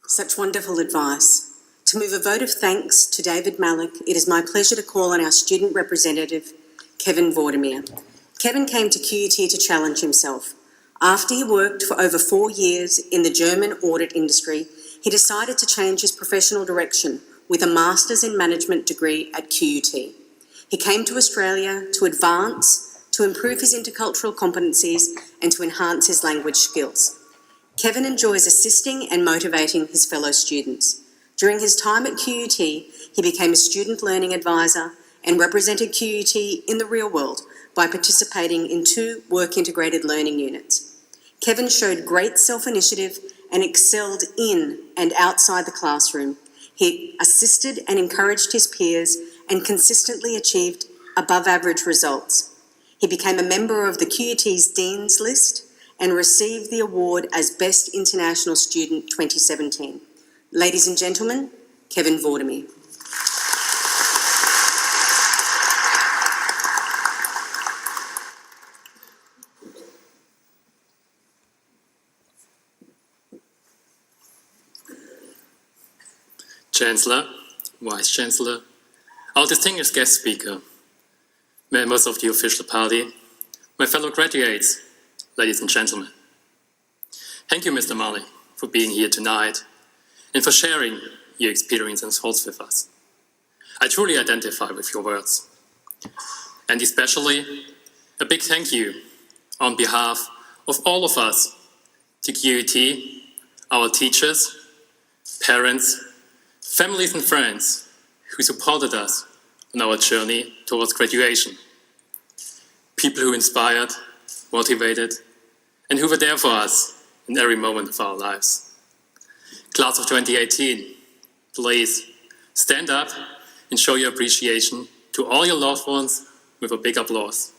Such wonderful advice. To move a vote of thanks to David Malik, it is my pleasure to call on our student representative, Kevin Vordermeier. Kevin came to QUT to challenge himself. After he worked for over 4 years in the German audit industry, he decided to change his professional direction with a Master's in Management degree at QUT. He came to Australia to advance, to improve his intercultural competencies and to enhance his language skills. Kevin enjoys assisting and motivating his fellow students. During his time at QUT, he became a student learning advisor and represented QUT in the real world by participating in 2 work-integrated learning units. Kevin showed great self-initiative and excelled in and outside the classroom. He assisted and encouraged his peers and consistently achieved above-average results. He became a member of the QUT's Dean's List and received the award as Best International Student 2017. Ladies and gentlemen, Kevin Vordermeier. Chancellor, Vice Chancellor, our distinguished guest speaker, members of the official party, my fellow graduates, ladies and gentlemen. Thank you, Mr. Mali, for being here tonight and for sharing your experience and thoughts with us. I truly identify with your words. And especially, a big thank you on behalf of all of us to QUT, our teachers, parents, families and friends who supported us on our journey towards graduation. People who inspired, motivated, and who were there for us in every moment of our lives. Class of 2018, please stand up and show your appreciation to all your loved ones with a big applause.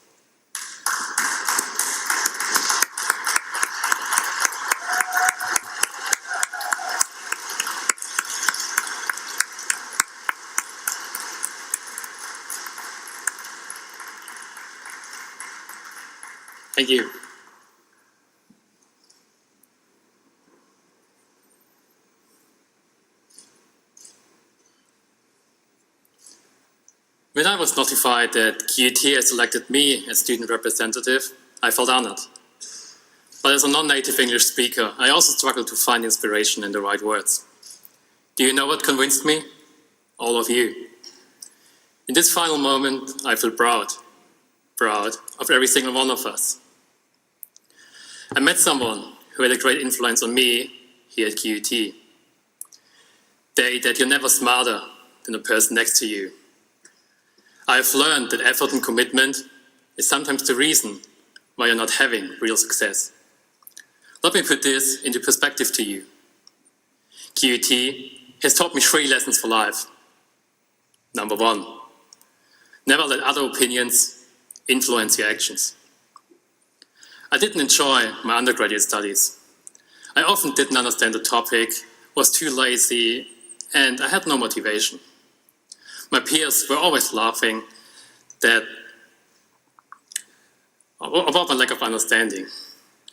Thank you. When I was notified that QUT has selected me as student representative, I felt honored. But as a non-native English speaker, I also struggled to find inspiration in the right words. Do you know what convinced me? All of you. In this final moment, I feel proud of every single one of us. I met someone who had a great influence on me here at QUT. That you're never smarter than the person next to you. I have learned that effort and commitment is sometimes the reason why you're not having real success. Let me put this into perspective to you. QUT has taught me 3 lessons for life. Number 1, never let other opinions influence your actions. I didn't enjoy my undergraduate studies. I often didn't understand the topic, was too lazy, and I had no motivation. My peers were always laughing about my lack of understanding.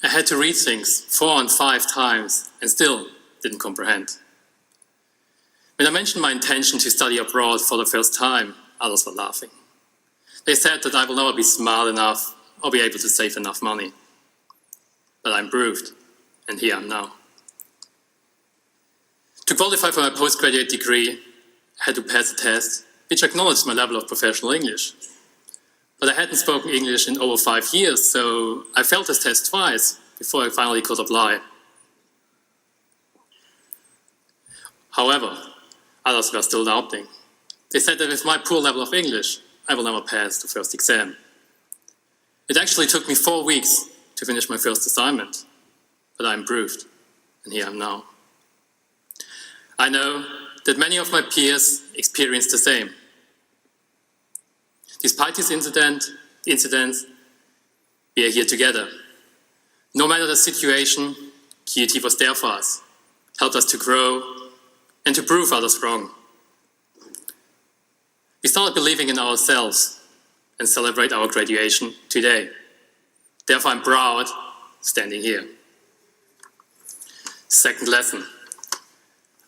I had to read things 4 and 5 times and still didn't comprehend. When I mentioned my intention to study abroad for the first time, others were laughing. They said that I will never be smart enough or be able to save enough money. But I improved, and here I am now. To qualify for my postgraduate degree, I had to pass a test which acknowledged my level of professional English. But I hadn't spoken English in over 5 years, so I failed this test twice before I finally could apply. However, others were still doubting. They said that with my poor level of English, I will never pass the first exam. It actually took me 4 weeks to finish my first assignment, but I improved, and here I am now. I know that many of my peers experienced the same. Despite this incidents, we are here together. No matter the situation, QUT was there for us, helped us to grow and to prove others wrong. We started believing in ourselves and celebrate our graduation today. Therefore, I'm proud standing here. Second lesson.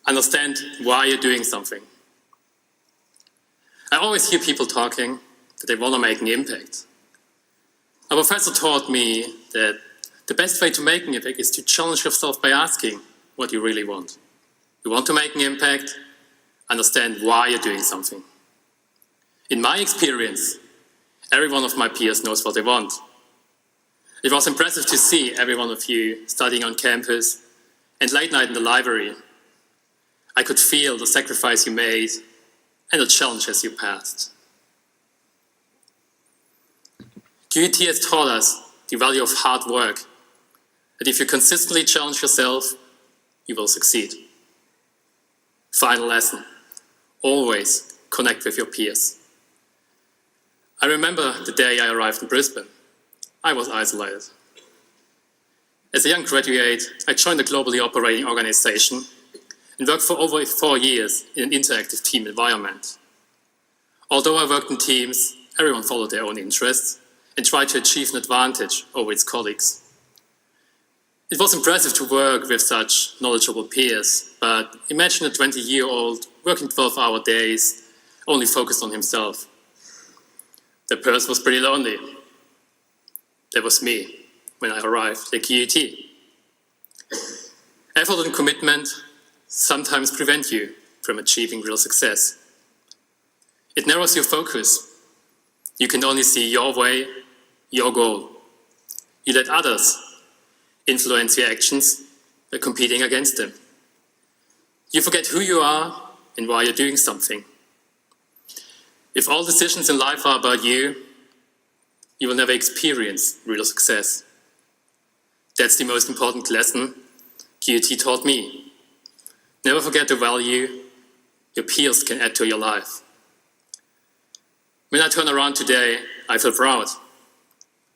Understand why you're doing something. I always hear people talking that they want to make an impact. A professor taught me that the best way to make an impact is to challenge yourself by asking what you really want. You want to make an impact, understand why you're doing something. In my experience, every one of my peers knows what they want. It was impressive to see every one of you studying on campus and late night in the library. I could feel the sacrifice you made and the challenges you passed. QUT has taught us the value of hard work, that if you consistently challenge yourself, you will succeed. Final lesson, always connect with your peers. I remember the day I arrived in Brisbane. I was isolated. As a young graduate, I joined a globally operating organization and worked for over 4 years in an interactive team environment. Although I worked in teams, everyone followed their own interests and tried to achieve an advantage over its colleagues. It was impressive to work with such knowledgeable peers, but imagine a 20-year-old working 12-hour days, only focused on himself. The person was pretty lonely. That was me when I arrived at QUT. Effort and commitment sometimes prevent you from achieving real success. It narrows your focus. You can only see your way, your goal. You let others influence your actions by competing against them. You forget who you are and why you're doing something. If all decisions in life are about you, you will never experience real success. That's the most important lesson QUT taught me. Never forget the value your peers can add to your life. When I turn around today, I feel proud.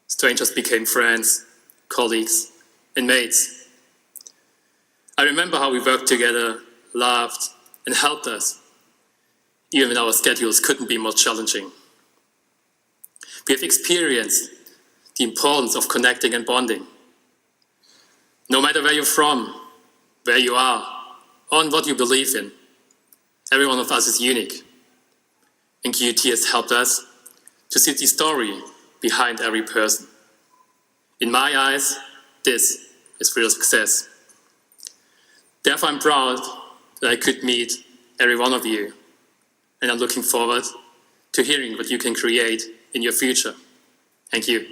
Strangers became friends, colleagues, and mates. I remember how we worked together, laughed, and helped us, even when our schedules couldn't be more challenging. We have experienced the importance of connecting and bonding. No matter where you're from, where you are, or what you believe in, every one of us is unique. And QUT has helped us to see the story behind every person. In my eyes, this is real success. Therefore, I'm proud that I could meet every one of you, and I'm looking forward to hearing what you can create in your future. Thank you.